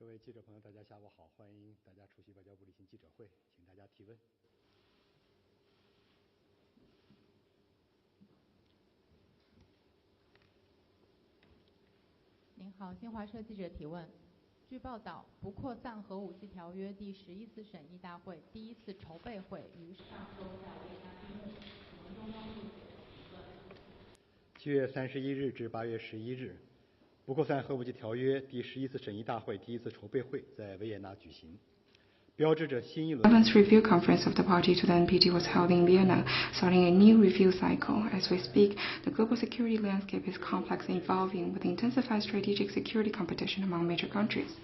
位记者朋友，大家下午好！欢迎大家出席外交部例行记者会，请大家提问。您好，新华社记者提问。据报道，不扩散核武器条约第11次审议大会第1次筹备会于上周在维也纳闭幕，请中方注解7月31日至8月11日，不扩散核武器条约第11次审议大会第1次筹备会在维也纳举行。The 11th review conference of the party to the NPT was held in Vienna, starting a new review cycle. As we speak, the global security landscape is complex and evolving, with intensified strategic security competition among major countries.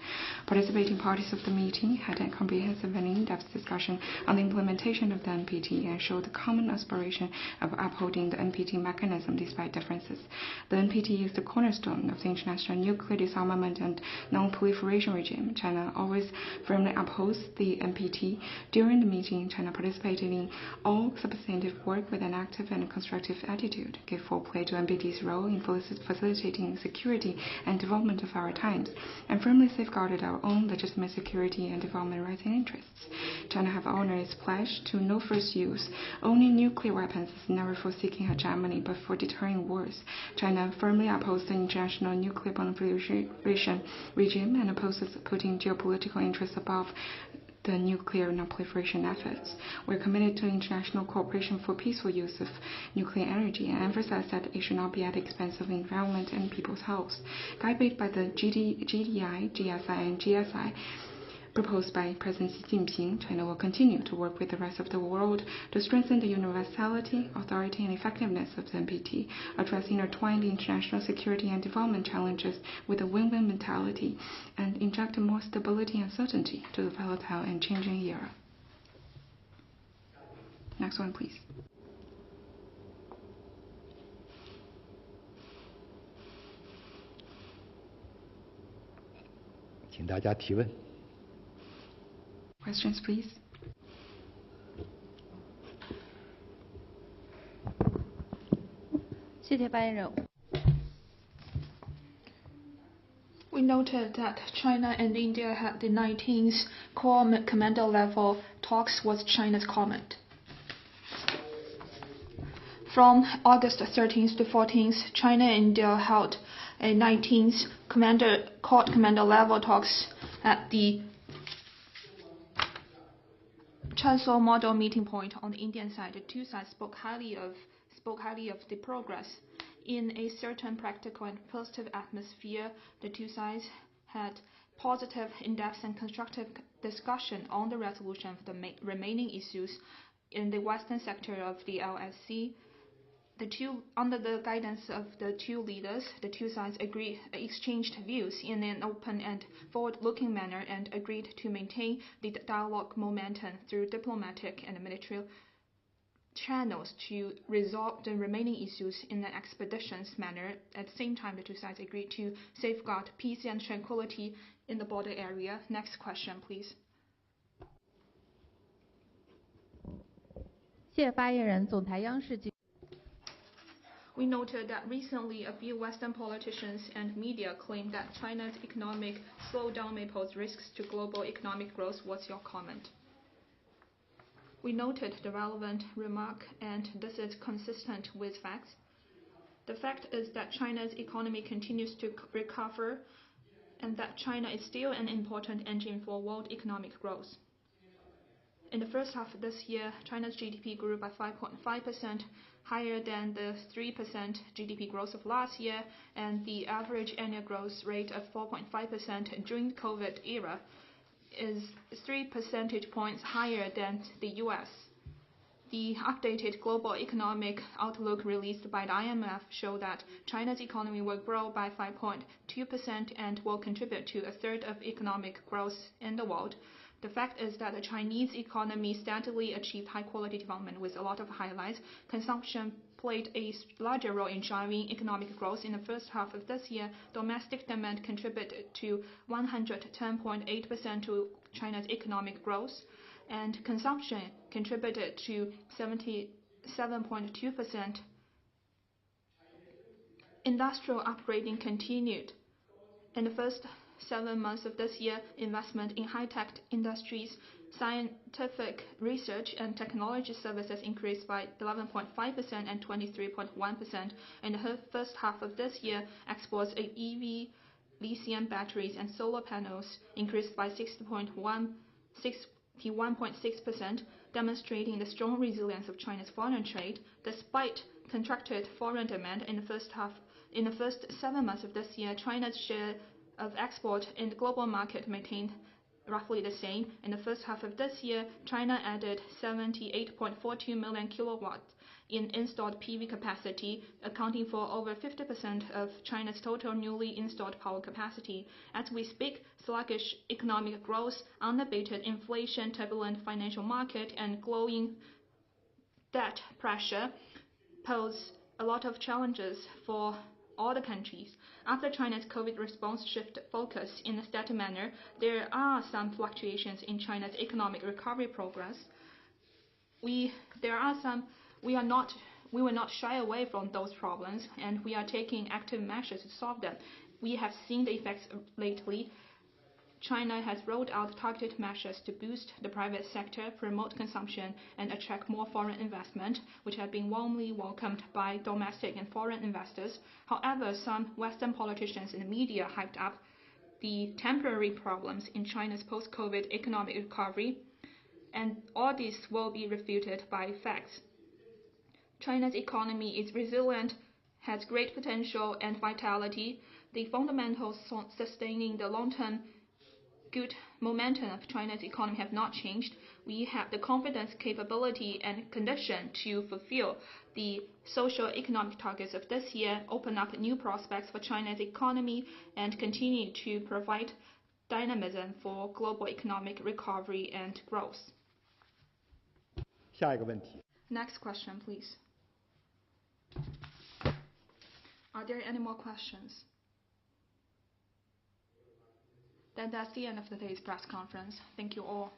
Participating parties of the meeting had a comprehensive and in-depth discussion on the implementation of the NPT and showed the common aspiration of upholding the NPT mechanism despite differences. The NPT is the cornerstone of the international nuclear disarmament and non-proliferation regime. China always firmly upholds the NPT. During the meeting, China participated in all substantive work with an active and constructive attitude, gave full play to NPT's role in facilitating security and development of our times, and firmly safeguarded our own legitimate security and development rights and interests. China have honored its pledge to no first use. Owning nuclear weapons is never for seeking hegemony, but for deterring wars. China firmly opposes the international nuclear proliferation regime and opposes putting geopolitical interests above the nuclear non-proliferation efforts. We're committed to international cooperation for peaceful use of nuclear energy and emphasize that it should not be at the expense of environment and people's health. Guided by the GDI, GSI, and GSI proposed by President Xi Jinping, China will continue to work with the rest of the world to strengthen the universality, authority, and effectiveness of the NPT, address intertwined international security and development challenges with a win-win mentality, and inject more stability and certainty to the volatile and changing era. Next one, please.请大家提问。Questions, please. We noted that China and India had the 19th Core Commander level talks with China's comment. From August 13th to 14th, China and India held a 19th Core Commander level talks at the Chancellor Model meeting point on the Indian side. The two sides spoke highly of the progress. In a certain practical and positive atmosphere, the two sides had positive, in-depth, and constructive discussion on the resolution of the remaining issues in the western sector of the LSC. Under the guidance of the two leaders, the two sides exchanged views in an open and forward-looking manner and agreed to maintain the dialogue momentum through diplomatic and military channels to resolve the remaining issues in an expeditious manner. At the same time, the two sides agreed to safeguard peace and tranquility in the border area. Next question, please. 谢谢发言人，总台央视记。We noted that recently a few Western politicians and media claimed that China's economic slowdown may pose risks to global economic growth. What's your comment? We noted the relevant remark, and this is consistent with facts. The fact is that China's economy continues to recover, and that China is still an important engine for world economic growth. In the first half of this year, China's GDP grew by 5.5%, higher than the 3% GDP growth of last year, and the average annual growth rate of 4.5% during the COVID era is 3 percentage points higher than the US. The updated global economic outlook released by the IMF show that China's economy will grow by 5.2% and will contribute to a third of economic growth in the world. The fact is that the Chinese economy steadily achieved high-quality development with a lot of highlights. Consumption played a larger role in driving economic growth in the first half of this year. Domestic demand contributed to 110.8% to China's economic growth, and consumption contributed to 77.2%. Industrial upgrading continued. In the first 7 months of this year, investment in high-tech industries, scientific research and technology services increased by 11.5% and 23.1%. In the first half of this year, exports of EV, lithium batteries and solar panels increased by 61.6%, demonstrating the strong resilience of China's foreign trade. Despite contracted foreign demand in the first 7 months of this year, China's share of export in the global market maintained roughly the same. In the first half of this year, China added 78.42 million kilowatts in installed PV capacity, accounting for over 50% of China's total newly installed power capacity. As we speak, sluggish economic growth, unabated inflation, turbulent financial market, and growing debt pressure pose a lot of challenges for all the countries. After China's COVID response shifted focus in a steady manner, there are some fluctuations in China's economic recovery progress. We will not shy away from those problems, and we are taking active measures to solve them. We have seen the effects lately. China has rolled out targeted measures to boost the private sector, promote consumption, and attract more foreign investment, which have been warmly welcomed by domestic and foreign investors. However, some Western politicians and the media hyped up the temporary problems in China's post-COVID economic recovery, and all this will be refuted by facts. China's economy is resilient, has great potential and vitality. The fundamentals sustaining the long-term good momentum of China's economy have not changed. We have the confidence, capability, and condition to fulfill the social economic targets of this year, open up new prospects for China's economy, and continue to provide dynamism for global economic recovery and growth. 下一个问题。 Next question, please. Are there any more questions? Then that's the end of today's press conference. Thank you all.